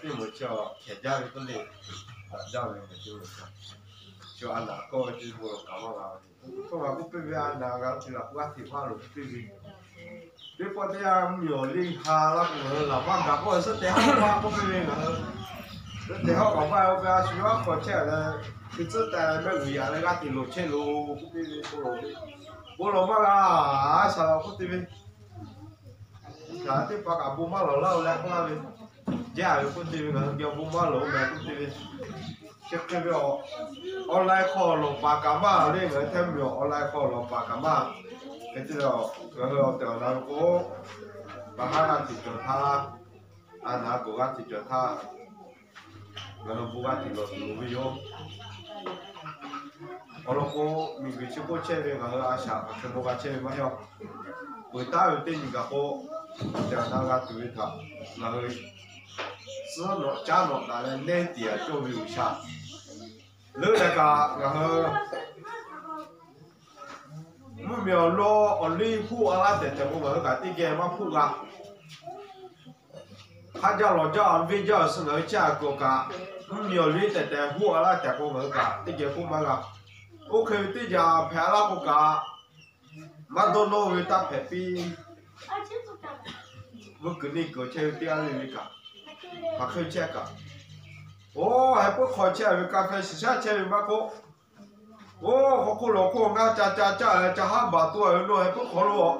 对我叫天家的不累，家人就是就按哪个就是我搞嘛搞，不嘛不被别按哪个就了，我听话了对不对？别不这样有厉害了，我老板搞我是电话不被别个，这电话搞坏我不要需要考起来了，你这带那个呀那个电路线路不被别不路的，不路嘛啦，啥了不对不对？Nanti pak abu malu lah oleh lah ni, jadi pun tiba dia abu malu dah pun tiba. Cek dia online call lo pak kamar ni, ngai tem dia online call lo pak kamar. Itu dia, kalau dia nak ko, bahan nanti jual anak ko nanti jual kalau bukan di lo video. Kalau ko minggu cukup cewek kalau asal, kalau bukan cewek macam, kita itu ni ko. Để nó ra tụi thợ là hơi sữa nó cha nó là nên tiền cho người cha lỡ là cả là hơi mua miêu lo ở đây phụ ở đây để cho người cả tiền kia mà phụ cả hắn cho nó cho anh bây giờ xin nói cha của cả mua miêu đi để phụ ở đây để cho người cả tiền kia phụ mà cả ok bây giờ phải là của cả mà đâu nó người ta phải pi vừa cứ đi cửa chơi tiêu đi cả, mà khơi chơi cả, ô hay bữa khỏi chơi với cà phê xí chơi với má cô, ô họ cô lô cô ngã cha hai ba tuổi rồi hay bữa khó lô,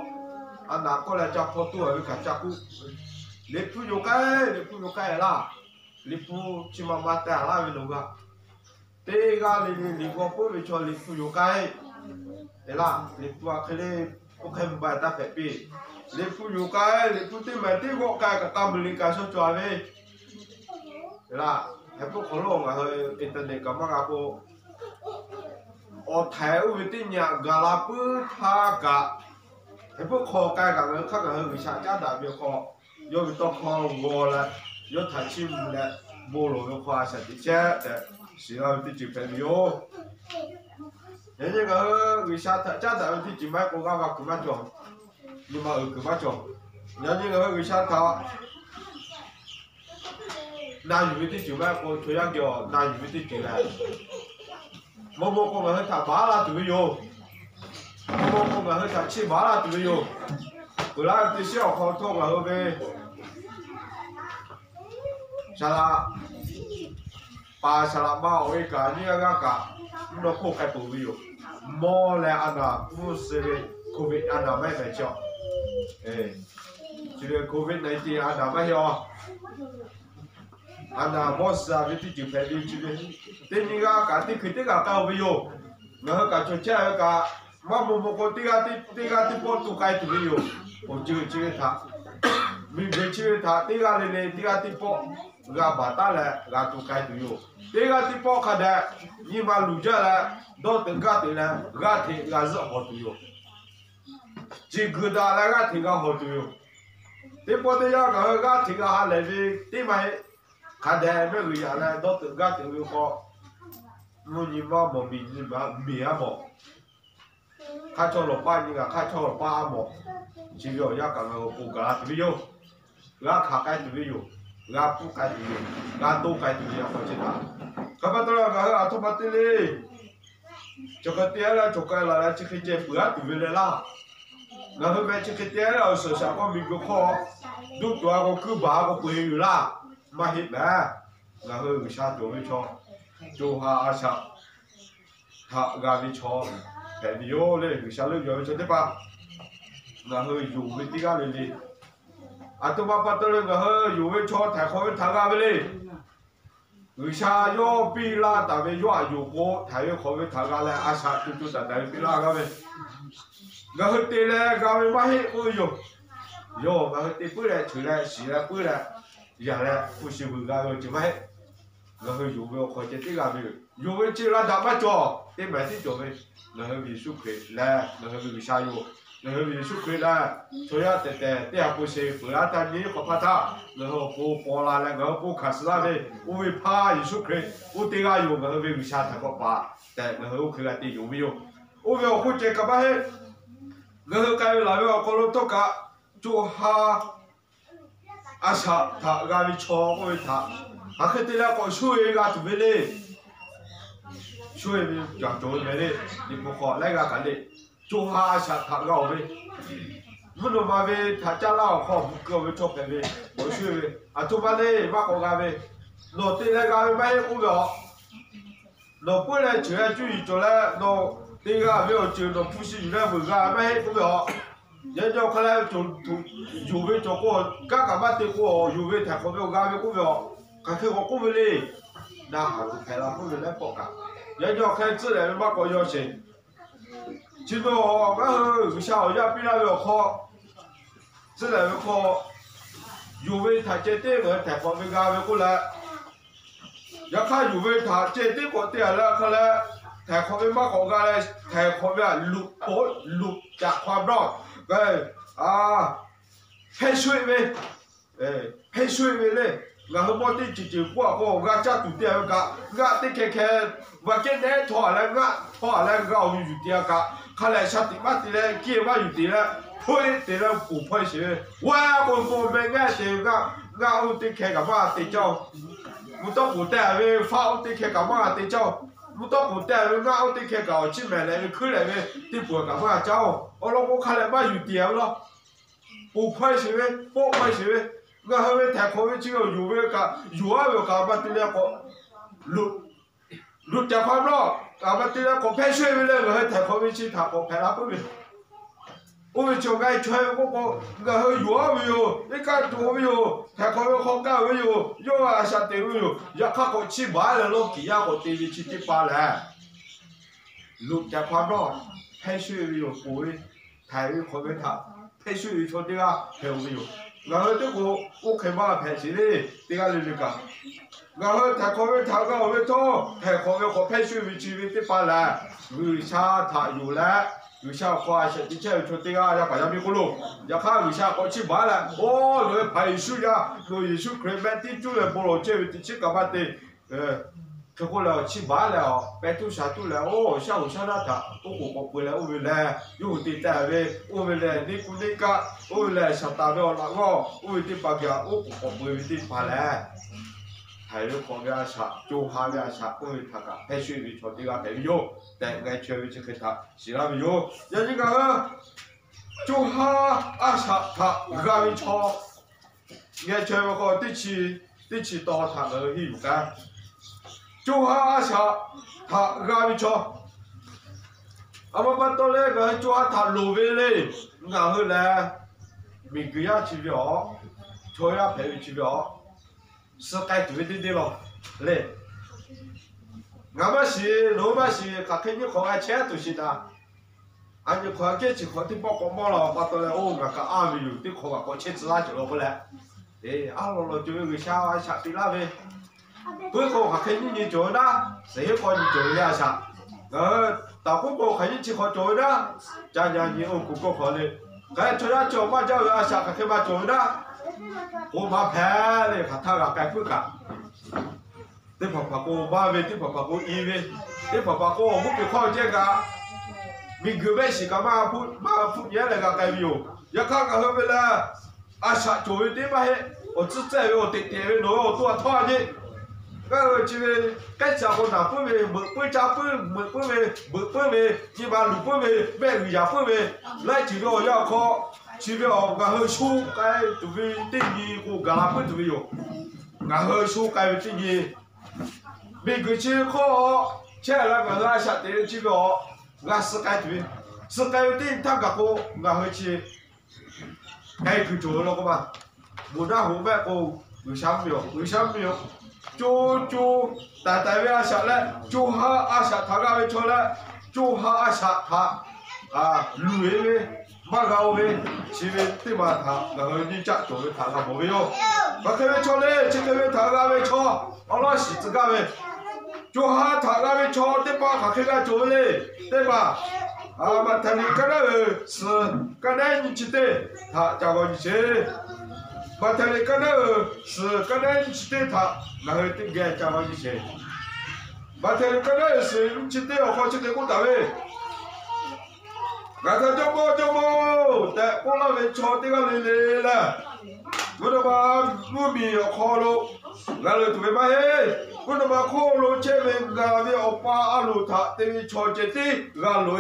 anh nào cô lại cha khó tuổi với cả cha cô, lấy phu vô cái là, lấy phu chỉ mà bắt ta là với nó cả, thế cái lấy có bữa với cho lấy phu vô cái, thế là lấy phu cái lấy ok bài ta phải bị lấy phu vô cái lấy phu tìm mấy tí gõ cái cả tam beli cái số chọi về là em cũng khó lòng à hơi internet cả mà cô ở thái ở bên tí nhà gala bự tha cả em cũng khó cái cả người khác cả hơi bị sao cha đã bị khó do bị to khó ngô là do thái chim là bồ lô do khoa sẽ bị chết để xí là bị chịu phải vô thế nhưng mà người cha cha đã bị chịu mấy cô gái vào cứ bắt chồng nhưng mà ở cứ bắt chồng nhớ như người cha thọ naอยู่ที่จุดแม่ก็ช่วยยังเกี่ยวนาอยู่ที่จุดแม่โมก็มาให้ถ่ายบ้าละจุดไม่อยู่โมก็มาให้ถ่ายชี้บ้าละจุดไม่อยู่เวลาที่เชี่ยวเขาท่องมาเฮ้ยชาลาปลาชาลาบ้าไว้กันนี่ก็กะมันโคกไก่ปูไม่อยู่โมและอันน่ะผู้เสียโควิดอันน่ะไม่ไปเจาะจุดโควิด-19อันน่ะไม่ยอมanh nào boss à với cái chữ phải đi chứ tên như cả tí khởi cả tao bây giờ nó cả cho chơi cả mà một con tí bỏ tụ cái tụ bây giờ một chữ thà mình về chữ thà tí tí bỏ gà bà ta là gà tụ cái tụ bây tí bỏ cả đấy nhưng mà lùi ra là đó từng gà thì là gà thì gà rất hot tụ bây chỉ cứ đã là gà thì gà hot tụ bây tí bỏ tí gà thì gà hà lại vì tí mày khá đẹp mấy người nhà này đó tự gác tự yêu co muốn nhìn vào một mình nhìn vào mía một khá cho lộc ba như là khá cho lộc ba một chỉ rồi ra cả người phụ cả tự yêu gác khá cái tự yêu gác phụ cái tự yêu gác tu cái tự yêu không chết à các bạn tôi là gác ở thôn bát đi cho cái tiếng là cho cái là chỉ khi chơi bữa tự về là là hôm nay chỉ khi tiếng là sở sản có mình có kho đútตัวก็คือบ้าก็คุยอยู่ละมาเห็นแม่เราเออวิชาโจวิชอโจหาอาชาถ้างานวิชอแต่เดียวเลยวิชาเรื่องโจวิชอได้ปะเราเอออยู่วิธีการเลยอัตมาปัตตเลยเราเอออยู่วิชอแต่เขาเป็นทางการไปเลยวิชาโยปีลาแต่ไม่โยอยู่โก้แต่เขาเป็นทางการเลยอาชาจุดๆแต่ปีลากันไปเราเออตีเลยกันไปมาเห็นกูอยู่โยเราเออตีปื้ดเลยถือเลยสีเลยปื้ดเลยgiờ là phụ sư vừa ra rồi chứ mấy là hơi dùng vào khỏi chết cái gì dùng với chỉ là đảm bảo cho cái mấy cái chỗ này là hơi bị sụt khởi là hơi bị sai rồi là hơi bị sụt khởi là thôi à để phụ sư vừa ra ta nhớ khó phát ta là họ bỏ lại là họ phụ khát ra đây phụ bị phá bị sụt khởi phụ tiền ai dùng là hơi bị sai thằng có phá để là hơi khởi là tiền dùng với dùng phụ về phụ chết cả ba hết là hơi cái là với họ có lúc tất cả chú ha 阿啥他俺们超过他，还可得了个水个土味水咪就做咩嘞？你不好那个干的，做下啥他搞呗。不能嘛呗，他家老好不搞呗，做呗呗，我水呗，啊做嘛嘞，嘛搞个呗，老对那个买股票，老本来就要注意做嘞，老对个没有就老不是有点问个买股票。人家看来做有为做过，刚刚嘛对过，有为太股票，干股票，看看我股票嘞，那还是开了股票来报干。人家看自然嘛搞要钱，其实我们小要比那个好，自然好，有为他接对个太方便干过来，要看有为他接对过点了，看来太方便嘛搞干嘞，太方便录จากความรอดให้ช่วยเว้ยให้ช่วยเว้ยเลยงาเขาบอกที่จิ๋วกว่าก็งาจ้าตุ่เดียวกะงาที่แค่ว่าแค่ไหนถอดแล้วงาถอดแล้วงาเอาอยู่เดียวกะข้าเลยชาติมาตีแล้วเกี่ยวมาอยู่ดีแล้วพูดตีแล้วกูพูดเฉยว่าคนไม่ง่ายเดียวงาเอาที่แค่กับมาตีเจ้ามุต้องกูแต่เว้ยฟ้าเอาที่แค่กับมาตีเจ้ามุต้องกูแต่เว้ยงาเอาที่แค่กับชิ้นแม่เลยขึ้นเลยเว้ยที่ปวดกับมาเจ้าเอาเราก็ข้าเลยมาอยู่เดียวแล้วกูพูดเฉยโป๊ะพูดเฉย我后面太空只有有那个有啊有干嘛的那个路在旁边，干嘛的那个排水的那个太空去他个排哪不的？我们就爱吹我后有啊没有？你看多没有？太空好干没有？有啊下地没有？要看个去买了咯，几样个地里去地巴来，路在旁边排水没有？不会，太空面他排水说的啊，排没有？然后这个我开嘛排水的，这个就是个，然后太空面他个我们做太空面和排水没区别的巴来，为啥他有来？为啥花些的钱说这个要把它米葫芦，要看为啥我去买了，哦，那排水呀，那也是可以买地主来不了，这的去干嘛的？结果了去买了，白头下肚了，哦，下午下那他，我回来我回来，有的单位，我回来你不那个，我回来上大庙那个，我回的把个，我回的把来，还有旁边啥，就下边啥，我回他个，排水没错，这个还有，但俺确实给他，是那没有，人家个，就下啥他俺没错，俺确实个得去到他那个有干。就哈下他俺们说，俺们把到那个就哈他路边嘞，然后呢，每个月去表，朝阳排位去表，是该对的了，嘞。俺们是老百姓，他肯定靠俺钱都是的，俺就靠给去靠的包光包了，把到来哦，俺个俺们有的靠俺靠钱自然就了不来，俺老就有个下对那边。不过还肯定你做的，谁也管你做的啥？大姑姑肯定去好做的，讲你我姑姑好的，该做点做嘛叫啥啥，还嘛做的，我嘛拍的，他个该不干。你爸爸哥妈喂，你爸爸哥姨喂，你爸爸哥我给靠这个，明个月是干嘛不年那个该有，要看看后面了，啥做的嘛嘿，我只在于我爹我多讨厌。cái chuyện cái cháu con nào phơi về bữa cháu phơi về chỉ mà lũ phơi về người già phơi về lại chỉ có要khó chỉ có ngã hơi su cái tụi mình tinh gì của gà phơi tụi mình ngã hơi su cái tinh gì mình cứ chỉ khó chế là ngã hơi sạch thì chỉ có ngã sự cái tinh thằng cả cô ngã hơi chỉ cái cứ chỗ nó các bạn muốn ra hồ mẹ cô người sáng miêu就代表下来，就哈下他个位出来，就哈下他路位马高位，前面对嘛他，然后你家做位他个没有，把这位出来，这个位他个位出，阿拉是这个位，就哈他个位出，对吧？他这个做嘞，对吧？嘛他那个是刚才你记得，他叫我你去。mà thằng này cái đó sự cái đó chỉ để thà là hơi tiếng ghé cho họ như thế mà thằng này cái đó sự chỉ để họ chỉ để cũng tao ấy ngã thằng cho mô tại cũng là về cho tiếng cái này là Kuna ba mumi kholo ngalo tu ba he kuna ba kholo cheve ngave opa alu tha te choche ti ngalo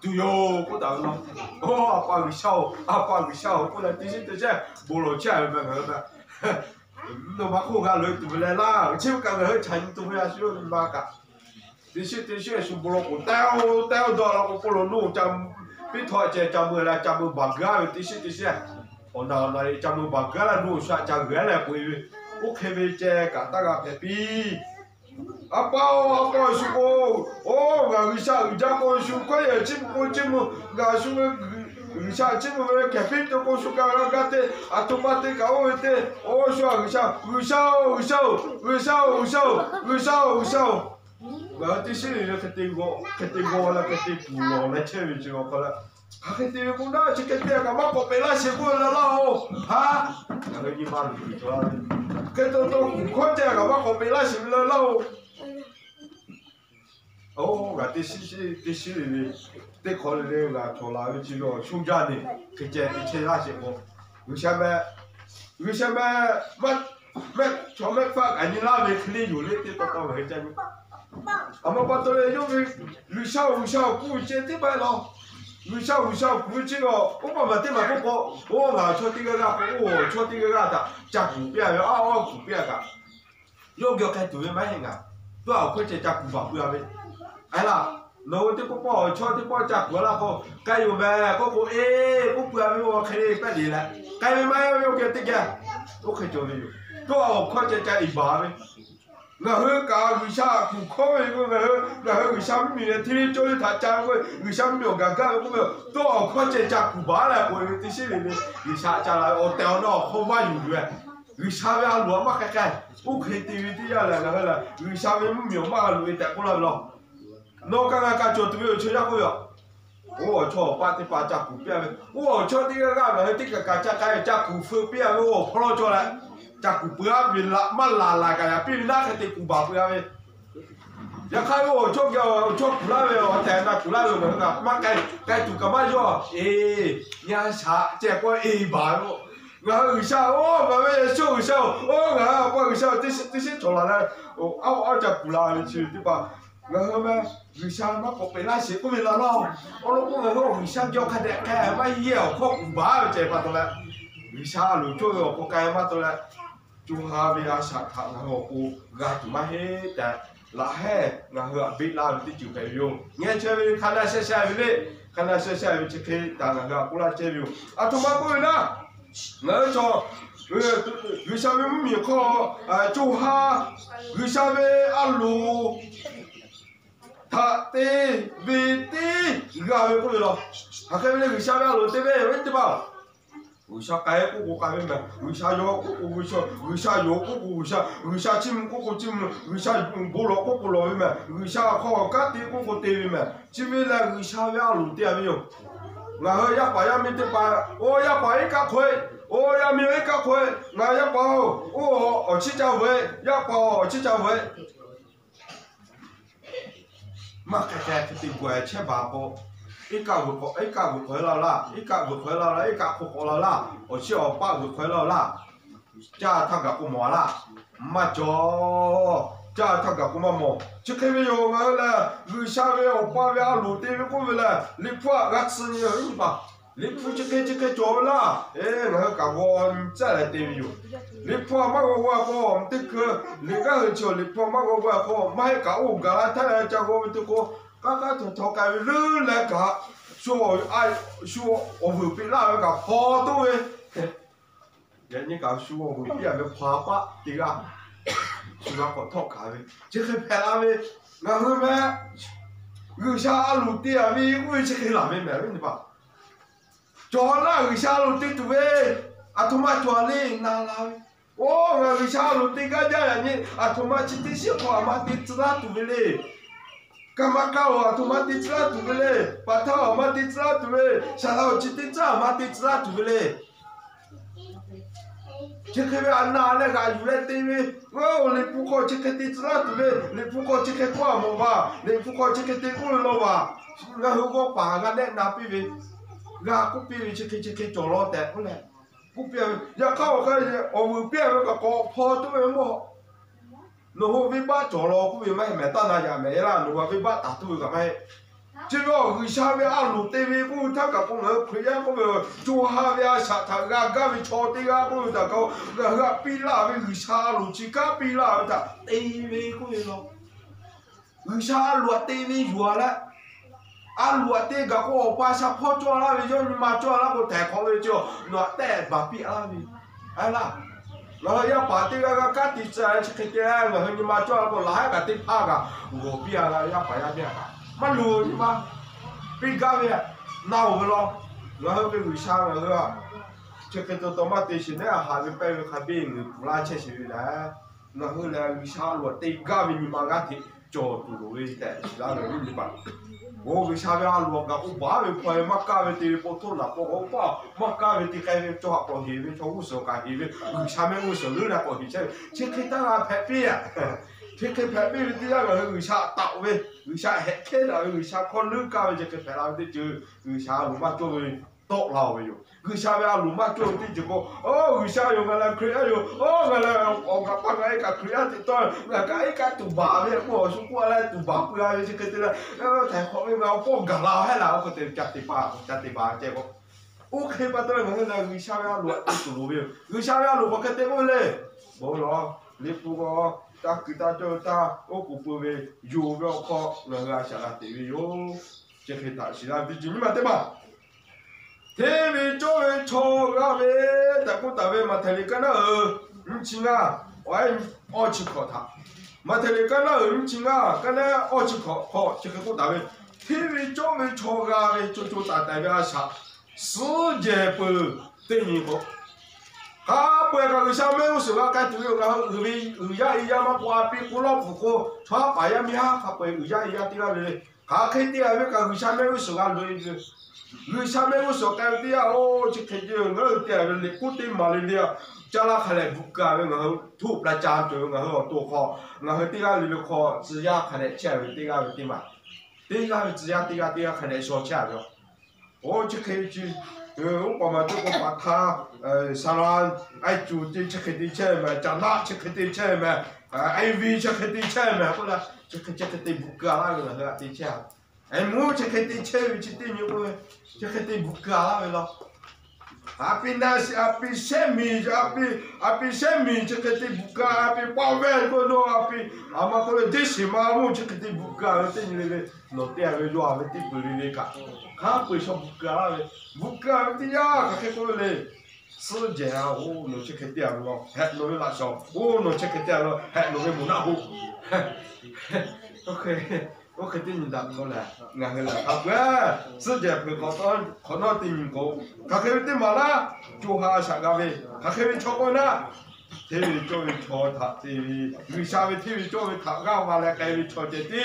tu yo ko da no o apa wisao kuna ti si te che bolo cha ba ba no ba ko ngalo tu le la chiu ka he chan tu ya shi ba ka ti si su bolo ko tao do la ko bolo no cham pi tho che cham la cham ba ga ti si on a chăm bạc cái là nuôi sao chăm cái là quỳ ok về che cả ta gặp đẹp đi apa su cô ô ngà người sao người cha cô su quay ở chim ngà su người sao chim về cái phim cho cô su cái thế automate cái ô thế ô người sao ngà tí xí là cái tiếng gõ là cái tiếng bù lò là chơi với chơi có là cái tiếng cũng đã chỉ cái tiếng cả mắt có bé là sẽ quên là lâu hả cái gì mà lùi cho cái tôi cũng khó chơi cả mắt có bé là sẽ là lâu ô cái tí xí này tí khó này là cho là cái gì đó trung gian này cái chơi là sẽ có người xem mẹ cho mẹ phát anh đi làm việc đi du lịch thì tao phải chơi mà bắt đầu là dùng người sao cũng chơi tiếp bài lo người sao cũng chơi rồi ông mà tiếp mà cũng có ông mà cho tiếng cái ta chắc cũng biết rồi cũng biết cả dùng cái tuổi mấy hình à tôi học cái chơi chắc cũng bảo biết ấy là nó tiếp có bỏ cho tiếp bỏ chắc của là có cái gì mà có cũng biết với cái này cái gì là cái mấy dùng cái tiếng kia ok cho đi tôi học cái chơi bà với ngà hơi cả người sa cũng khó với ngà hơi người sa mình là thiên cho đi thà cha người sa mình cả cũng được tôi ở khó chơi chặt cũng bá lại rồi tí xí này người sa cha là ở tèo nó không bao nhiêu rồi người sa với ăn lúa mắc cái ok thì là người sa với miếng mắc lúa tại cũng làm lo nó cái chỗ tụi mình chơi ra không được ô cho ba chặt cũng biết ô cho cái là hơi tích cái chặt cũng phơi biết ô phô cho lại chắc cũng bữa vì là mà là cái pin là cái tiền cũng bảo bữa vậy, giờ khai ô cho cũng là vậy, ở đây là cũng là vậy mà cái tụi cái mà cho, nhà xã trẻ qua bảo, người sao ô mà bây giờ người sao ô người sao tí cho là ô chắc cũng là vậy chứ đi bà, người sao mà có phải là gì cũng phải là lo, nó cũng là người sao cho cái mà nhiều không bảo trẻ bà tôi là người sao rồi cho có cái mà tôi là chúng ta bây giờ sản phẩm là họ u gà chúng ta hếtแต่ละแห่งาเหอะบิดลาวที่จู่ไปอยู่เนี่ยเชื่อไปขนาดเสียไปเลยขนาดเสียไปจะเคยต่างกันกูละเชื่ออยู่อ่ะทุกมาคุยนะเนี่ยจอวิชาไม่มีข้อจูฮาวิชาไม่อัลลูทัตเตบิตีกาไม่คุยหรอหากไม่วิชาไม่อัลลูเตเบ้เว้นจีบ้าวิชาไก่กูไก่ไม่มาวิชาโยกูวิชาโยกูวิชาชิมกูชิมวิชาบุหรี่กูบุหรี่ไม่มาวิชาข้าวกัดตีกูตีไม่มาชีวิตละวิชาไม่เอาลุ้นเตี้ยไม่ยอมงาเฮียไปยังไม่ได้ไปโอ้ยไปก็คุยโอ้ยมีก็คุยงาไปโอ้ชิจาเว้ยไปชิจาเว้ยมาแค่ที่กูเชื่อบ้าปอ一家会回来啦，一家回来啦，我去我爸会回来啦，家他个不忙啦，没做，家他个不忙，就开没有我了，路下面我爸为路对面过来了，你不俺吃你而已吧，你不就开做啦，我个我再来对面有，你不嘛我这个你个很久，你不嘛我买个我个他来叫我这个。các thằng cái lư là cả số ai số ở vừa bên nào cả phò tôi vậy như cả số ở vừa bên là phò quá thì là số nó có thọ cả vậy chứ cái phải làm vậy là hơn mẹ người xa lụt tiền vì người sẽ khi làm vậy mẹ biết không cho là người xa lụt tiền tụi về thôi mà cho lên nào làm ô người xa lụt tiền cái gì là như thôi mà chỉ tiền xíu qua mà tiền ra tụi về Kamakao automatically tu vele, patao automatically tu vele, salao chititza automatically tu vele. Chekebe anna ale ga yule tebe, oh le puko cheketitza tu vele, le puko chekekwa mova, le puko cheketekulu lova. Nga hugo pa ga ne na pive, ga ku pive cheke cholo te ule. cũng biết giờ khao cái ông vừa biết cái có phô tôi em mà nó hôm với ba chỗ lo cũng biết mẹ ta là nhà mẹ là nó với ba ta tôi cả mẹ chứ có người sao với ăn lụt tê với cũng thắc cả cũng ở khuyên cũng vừa chua ha với sát thằng gà với cho tê gà cũng ta có gà pi la với người sao lụt chỉ cá pi la với ta tê với cũng vậy lo người sao lụt tê với vừa là ăn lụt tê gà có ba sao phô cho là với cho nhưng mà cho là có thể có với cho lụt tê bà pi la với ai là rồi ya bà tê gà cá tê trái cái tê rồi nhưng mà cho là có lái cả tê pha cả ngô pi là ya phải ya nè mà lùi mà bị gà vậy nào vậy lo nó hơi bị người sao rồi đó chứ cái tôi mà tê xin đấy hà bị bay bị khai bị người la chết xí đấy nó hơi là người sao luật tê gà vì nhưng mà gà thì cho tụi rồi đấy là người như vậy ô người sao vậy luật gà cũng bảo về phải mắc gà về tê bộ thôn là bộ ông bảo mắc gà về tê cái cho họ có hiểu về cho u sầu cái hiểu về người sao mấy u sầu nữa là có hiểu chứ cái ta là phải biết thế cái phải biết thì là người sao tạo về người sao hết thế là người sao con nước cao về cái phải làm thế chứ người sao lúc mà cho người tốt lào về người sao bây giờ lúc mà cho thì chỉ có người sao dùng là khrea dùng người là ông gặp bạn ấy cả khrea thì tôi là cái tụ bà về của xung quanh là tụ bà bây giờ cái là thằng họ bây giờ có cả lào hay là có thể chặt tị bà chơi không ok bắt tôi là người sao bây giờ luật tụ lù về người sao bây giờ lù cái tên ngồi lên bố nó liệp có ta cứ ta cho ta ô cụ bự về dù về khó là người sẽ là tỷ vì ô chỉ khi ta chỉ là vì chính mà thế mà thế vì cho về cho ra về ta cũng ta về mà thấy cái nó chính à ôi chỉ có ta mà thấy cái nó chính à cái nó chỉ có chỉ có ta về thế vì cho về cho ra về cho ta ta về sao世界不等于好。他不要个下面有什么该都有个人家一样嘛，瓜比古老不过，他白呀米哈，他不人家一样的啦嘞，他肯定那个下面有什么人的，人下面有什么该的呀哦，就肯定我的人古典嘛人的，叫他看来不干，然后土来家住，然后多好，然后这个里头好，只要看来钱这个的嘛，这个只要看来说钱的，我就可以去。我们这个把他上来爱煮的吃肯定吃嘛，长大吃肯定吃嘛，爱喂吃肯定吃嘛，后来这肯定不干了个了，对吃，爱母吃肯定吃，吃定有个，这肯定不干了了。api nasi api semi ceketi buka api pavel kono api ama kono desi mamu ceketi buka nanti ni nanti ave jo ave ti beli ni ka pui so buka nanti ya kakek kono le seje oh no ceketi ave het no la so oh no ceketi ave het no mu na hu okay ok tin đặt con là ngày là học á sư姐phải có nó tin có các cái tin mà là chú ha sao cái về các cái cho con á thì cho mình cho thật thì người sao thì cho mình thằng cao mà là cái cho chết đi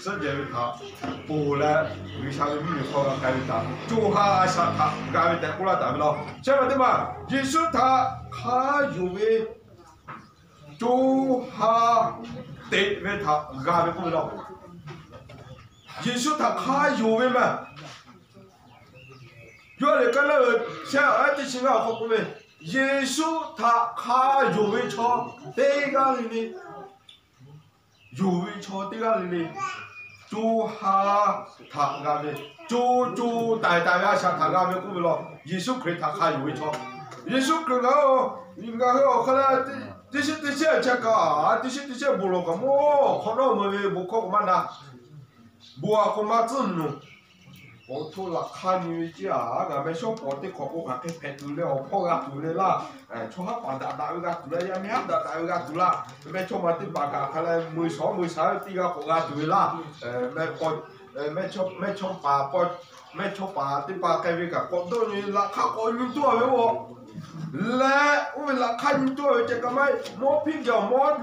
sư姐thằng bù là người sao thì mình cho cái thằng chú ha sao thằng cái về cũng là tạm lo xem mà thế mà Giêsu thằng khá nhiều về chú ha tệ về thằng cái về cũng lo Giêsu thằng khai dù với mà, rồi lại cái là sẽ ở trên sinh hoạt của mình. Giêsu thằng khai dù với cho tê ga lên, dù với cho tê ga lên, chú ha thằng ga về, chú đại ra sang thằng ga về cũng được. Giêsu Christ thằng khai dù với cho, Giêsu Christ nó, những cái họ là tí sĩ chắc cả, tí sĩ bù lô cả mô, họ nó mới bù khó của mình à. Bùa không mà chân luôn, bố thu là khăn như chứ à, ngày mai số bố thì có bố cái phép tu lệ, họ gạt tu lệ là, cho họ bản đã gạt tu lệ, em đã gạt tu lệ, mấy cho mà thì bà cả cái là 16 thì họ gạt tu lệ là, mấy cho bà thì bà cái việc cả con tôi như là khác có những tuổi với bộ, là ôi là khăn những tuổi chứ cái mấy, mỗi phim giờ mỗi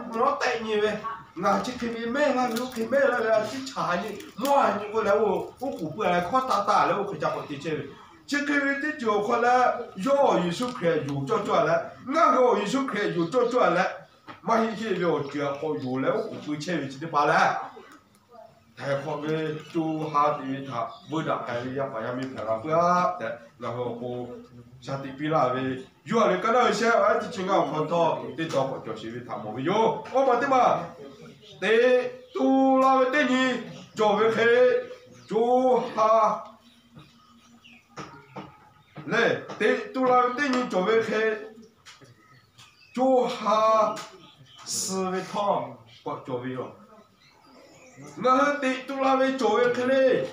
tệ như vậy. Ngài chỉ khi mẹ là lúc khi mẹ là chỉ trả như mua những cái là ô cụ bữa là khó ta là ô cái chấp nhận chơi chỉ khi thì chỗ khó là do Giêsu Christ dù cho là ngài do Giêsu Christ dù cho là mà hiện giờ việc chuyện có dù là ô cụ bữa chơi chỉ để bà là 太空的就哈的他不打开的呀，把呀没拍了不呀的，然后我下地比啦的，有啊，你看到一些儿子情况看到，得到我就是他没有，我们的嘛，得都那个等你作为黑就哈。来，对，都那对你作为黑，就哈思维套不作为了。我对都那位作为黑嘞，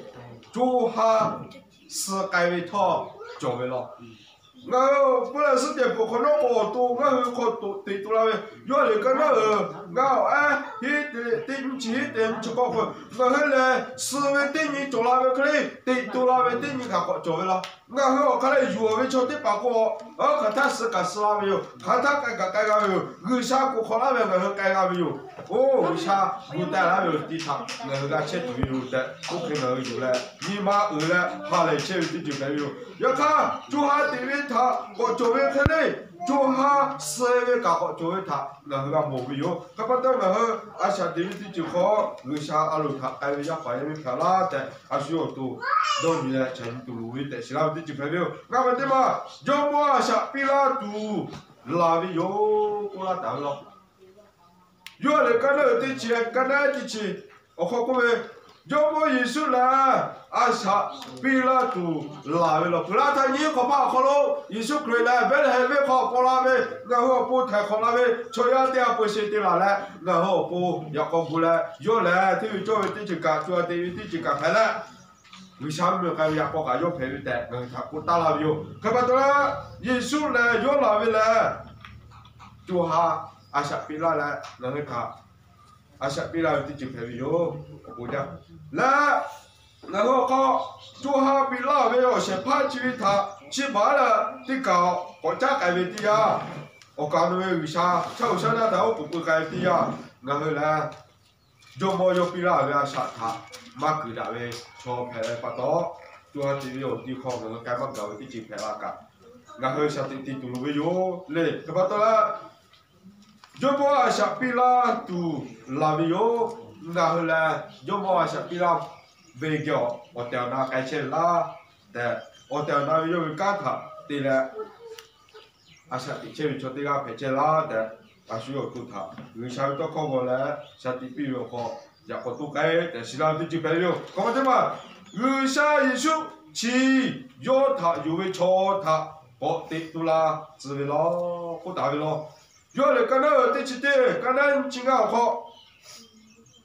就哈思改为套作为了。我本来是点不可能好多，我好多对都那位，原来个那我哎，对不起，对不起，我后来思维对你做那位可能对都那位对你看好作为了。我看来越为朝的把过，看他是个是哪没有，看他改个没有，为啥不可那边我改个没有？为啥不带那没有地产？我个钱都有的，我可能有了，你妈饿了，他来钱的就没有。要看就哈对面他，我作为可能就哈思维搞好作为他，我个没有，他把到我阿下对面的就好，为啥阿路他改为要花也没漂亮的，阿需要多。到你来成都路的，是那的就朋友，俺们的嘛，要么下比拉都，那边有过来到了，原来干那的钱，干那的钱，我看过没？要么艺术啦，阿下比拉都那边了，不然他你可怕可喽，艺术可以来，别来别考过那边，然后不太考那边，抽样的不写的那来，然后不要考过来，要来，对于作为的就干，作为的就干开了。为啥没有干呀？我干要陪你带，他不打那有，干嘛的啦？艺术来，要那边来，就哈阿下比拉来，那个他阿下比拉的就陪你有，我讲来，然后搞就哈比拉边要先派去他，去罢了的搞国家改变的呀，我讲的为啥？像现在他不改的呀，然后呢，就没有比拉边杀他。马给大卫cho phải bắt đó cho thì điều đi khó người cái bắt đầu thì chỉ phải là cả ngã hơi sao thì tụi nó vô lệ cái bắt đó là do bao sao pila tu là vô ngã hơi là do bao sao pila về kiểu ở theo na cái chuyện là để ở theo na vô cái thằng thì là sao thì chơi cho thì cái phải chơi là để需要tu thằng người sao đó khó gọi là sao thì bị vô khó ya ko tu kai de sila ti ji pe yo ko ma te ma yu sha yi shu chi yo ta yu we cho ta bo ti tu la zi we lo ko da we lo yo le ka na te chi te ka na chi ga ko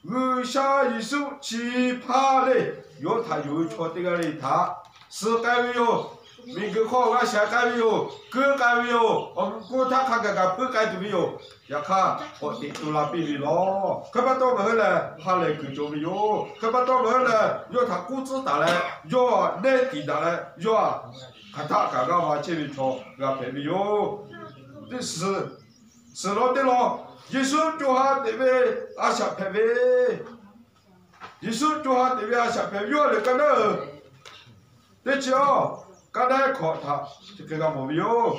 yu sha yi shu chi pa le yo ta yu we cho te ga le ta si kai we yo mi ge ko ga sha kai we yo ge kai we yo ko ta ka ga pu kai tu we yo ya kha ko ti tu la pi li lo ka ba to me le ha le ku jo mi yo ka ba to me le yo ta ku zi da le yo ne ti da le yo ka ta ka ga ma che li cho ga pe mi yo这是lo de lo yesu jo ha de be a sha pe be yesu jo ha de be a sha pe yo le ka na de chio ka na ko ta ke ga mo yo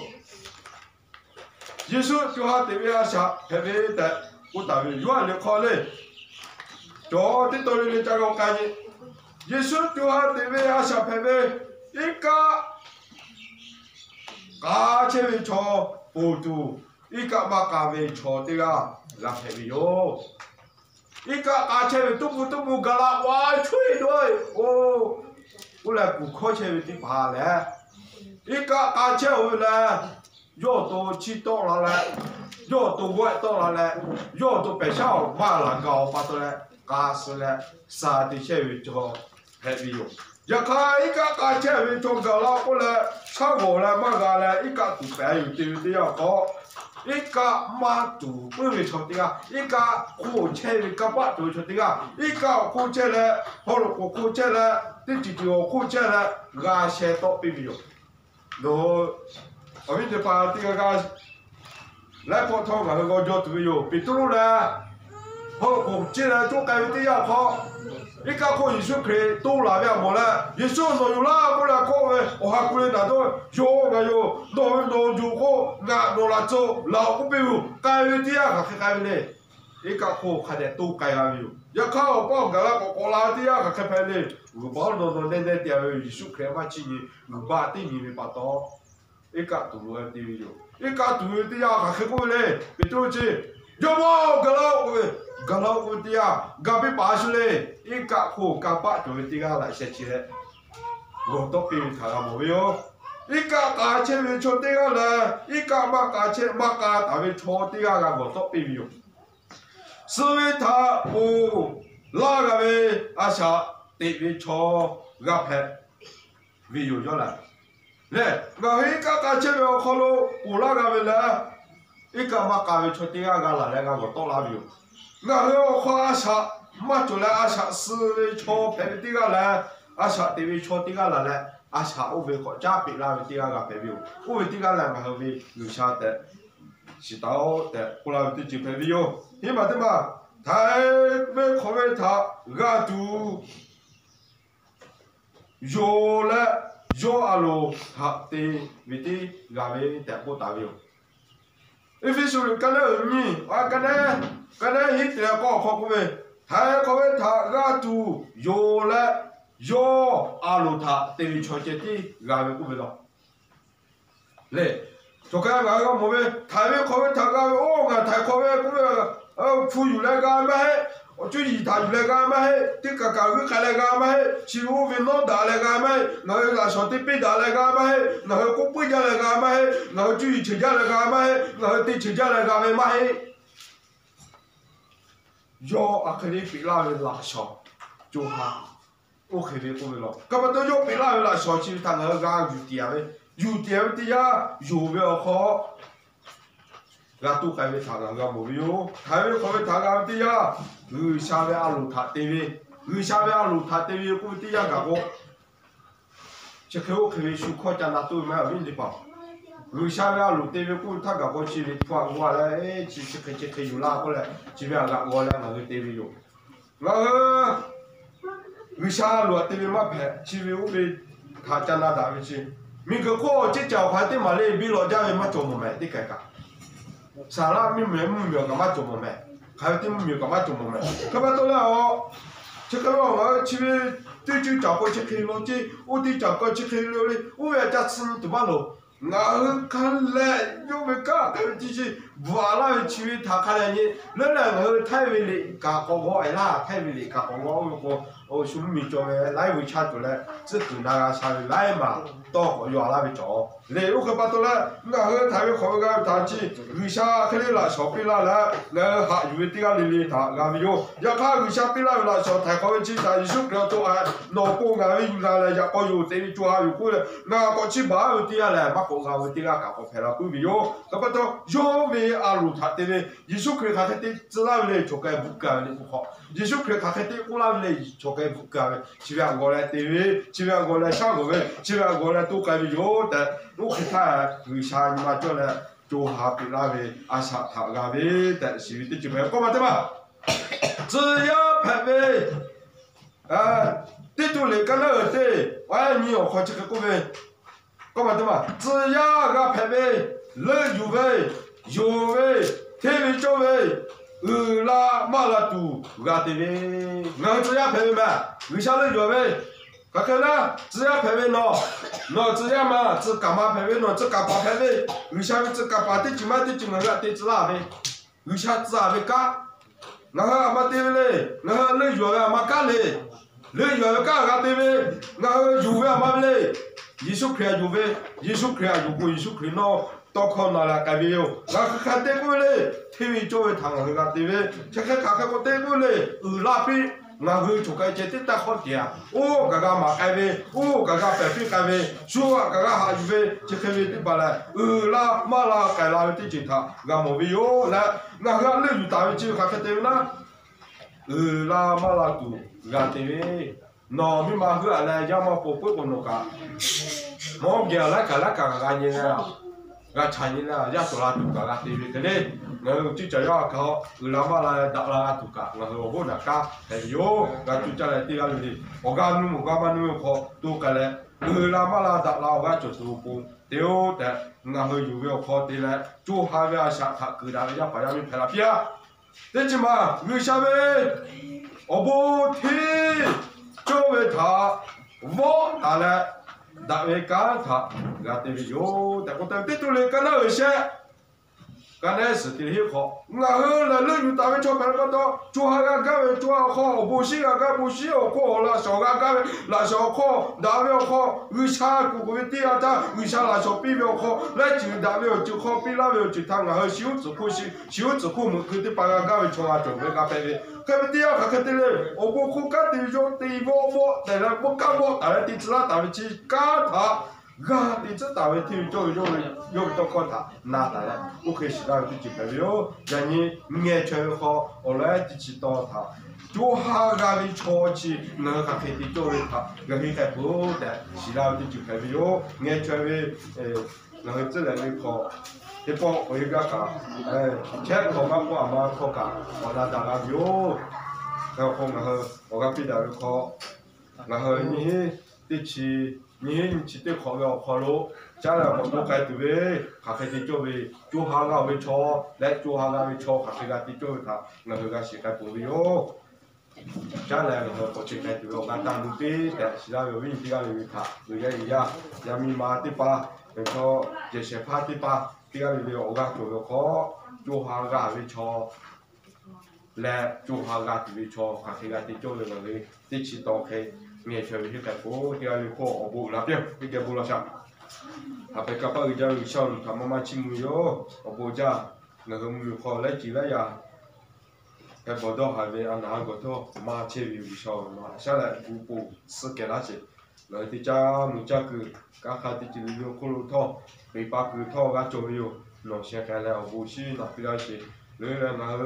耶稣就哈对面下排排的，我大约远的考虑，就的到里面这个概念，耶稣就哈对面下排排，一个家前面坐不住，一个嘛家面坐的啊，那排排哟，一个家前面都不个啦，哇吹对哦，我来不靠前面的爬来，一个家前面来。要到去到了嘞，要到外到了嘞，要到白小马兰高发到嘞，假是嘞，啥的些位就还没有。要看一个假些位中个了过来，差我嘞马个嘞，一个都白有对不对要搞，一个马都不会错的啊，一个火车一个马都错的啊，一个火车嘞，好了火车嘞，这就火车嘞，假些都并没有，喏。我们这把这个来普通的那个叫都有，比如呢，好国际呢做改的要好，一个可以说可以都那边没了，也说no有啦，过来过来，我还过来那都有个有，no 有好，那那做老不比如改的呀，还改的，一个好看的都改了没有？要靠帮个那个过拉的啊，个开拍的，我把弄那点艺术开发起呢，我把对你们把到一个都的对有，一个都的啊，个开过来，别着急，要不个老个的啊，个别把出来，一个好个把就的啊来写起来，我都别看了没有。一个价钱为错的个了，一个嘛价钱嘛价大为错的个我都别有。是为他不那个为阿下对为错个拍，为有着了。来，我一个价钱为好了，不那个为了，一个嘛价为错的个了来个我都那有。我和阿下嘛就来阿下是为错拍的个了，阿下对为错的个了来。阿下我为国家别拉为第二个代表，我为第二个后为留下的，是到的，后来的就代表，你嘛对嘛？台北可为他个都有了有阿罗他的为的个为代表代表。因为说刚才你啊，刚才一点高考个为，台可为他个都有了。有阿鲁塔对于朝鲜的俺们不知道，来，就看俺个我们台湾考问他个哦，俺台考问个富裕来个俺们还，就以他来个俺们还，这个个来个俺们还，其实我们老大来个俺们，然后那小弟北大来个俺们还，然后国北家来个俺们还，然后就以亲家来个俺们还，然后对亲家来个俺们还，要阿克里比拉的拉小，就哈。我肯定不会了，根本都要别拉了，小区他那个有点的呀，有没有好？俺都还没他那个没有，还没他那的呀，下面阿鲁他对面，下面阿鲁他对面不的呀个个，这个我肯定修考讲那都没有问题吧？下面阿鲁对面不他个个去的，我来哎，去有拉过来，这边个我来那个对面有，下路对面嘛拍，其实我们他加拿大回去，每个国这交换的嘛嘞，比老家人嘛做么买的改个，啥啦没干嘛做么买，还有的没干嘛做么买，干嘛到了哦，这个我去对就交过去开了的，我对交过去开了的，我要家吃你多少路？我看来有没干，就是完了去他看来你，那我太为了干活我哎啦，太为了干活我兄弟叫的来回吃住嘞，只跟那个下面来嘛，到原来为着，来我可把到了，我台湾考个他去，为啥可能啦小贝啦来，来哈有的个哩他，俺们有，要看为啥贝啦啦小台考去他一手不要做啊，老公俺们原来要搞有这里做下有过了，俺过去把有的来，把公俺们的个搞个拍了不没有，可把到有为阿鲁他的嘞，一手可以他的自然嘞就该不干的不好，一手可以他的过来嘞就该不干的，这边过来对位，这边过来下个位，这边过来都该有的，我看他为啥你妈叫来做下比那位阿啥他那位的，是的就没搞嘛对吧？只要排位，对住来干了对，哎你要考这个各位，搞嘛对吧？只要个排位，人有位，天位叫位。拉马拉杜，俺这边，俺只要排位嘛，为啥能叫位？看看呢，只要排位喏，只要嘛，只干嘛排位喏，只干嘛排位？为啥只干嘛的就嘛的就俺得只哪位？为啥只哪位干？俺阿妈对不嘞？俺能叫位阿妈干嘞？能叫位干俺对不嘞？俺有位阿妈嘞？艺术课有位，艺术课有过艺术课喏。到考那了改变哟，俺看对过嘞，体育作为堂那个对不对？这个看过对过嘞，那边俺个就该接的打好点，哦，这个嘛改变，哦，这个白费改变，说啊，这个还以为这个为的把来，那马拉改拉的接他，俺没为哟，那俺个那有大位就看对啦，那马拉都俺对不？那没嘛个来，要么不不弄个，我讲来看俺人啊。俺产业呢，也做了土个，俺对不对？俺就这样搞，俺嘛来打了土个，俺说我那个，哎呦，俺就这来对俺的，我讲你们考都个嘞，俺嘛来打了，俺就做工，对的，俺们有没有考对嘞？就还要下他给咱要把咱们拍了片，这起嘛，你下面我不听，就为他我打来，打为干他，俺这里有，但我这都来干那一些。刚才是的很好，然后那人有单位招牌个到，做下个岗位做好，不行个不行好了，小个岗位那小好，大位好，为啥个个第二单，为啥那小比较好，来就大位就好，比那位就他然后修自苦心，修自苦门口的把个岗位从啊准备个排位，可第二个肯定嘞，我不苦干的用的我，但是不干我，但是第次那单位去干他。啊，你这单位体育教育用到考他，那当然，我可以适当的去排哟，让你安全好，我来的去到他，就下个的超起，那个可以教育他，那个还不的，适当的去排哟，安全的那个质量的考，一包我一个讲，前考嘛过嘛考讲，我那当然哟，然后我个比较的考，然后你得去。你去对考了考路，将来我都该对呗，还可以就为就下个为超，来就下个为超，还可以个就为他，那个是该不哟。将来我过去该对我干当路呗，但是那有问题个有他，有个一样，要密码的吧，那个这些怕的吧，这个有我个做个考，就下个为超，来就下个为超，还可以个就为那个一起打开。面前有些在过，第二个过我不那边，一个不落下。他被搞到一家有小，他妈妈亲没有，我不家，那个没有好来进来呀。在报道还没按哪个头，马前有小马下来不是给那些，那的家没家个，刚开的就有可能头，没把个头个左右，那现在来我不是那比那些，来然后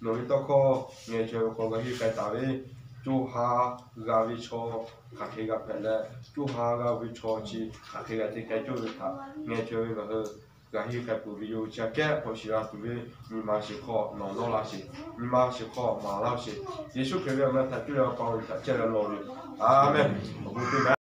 弄一道考，面前考个一个单位。就下个为超，还可以个排来，就下个为超去，还可以个这个就是他，眼前那个，个些个不会有些干，或是啊，对不？你妈是考闹闹那些，你妈是考马那些，耶稣可以让我们他就要帮一下，这样老的，阿门，我们对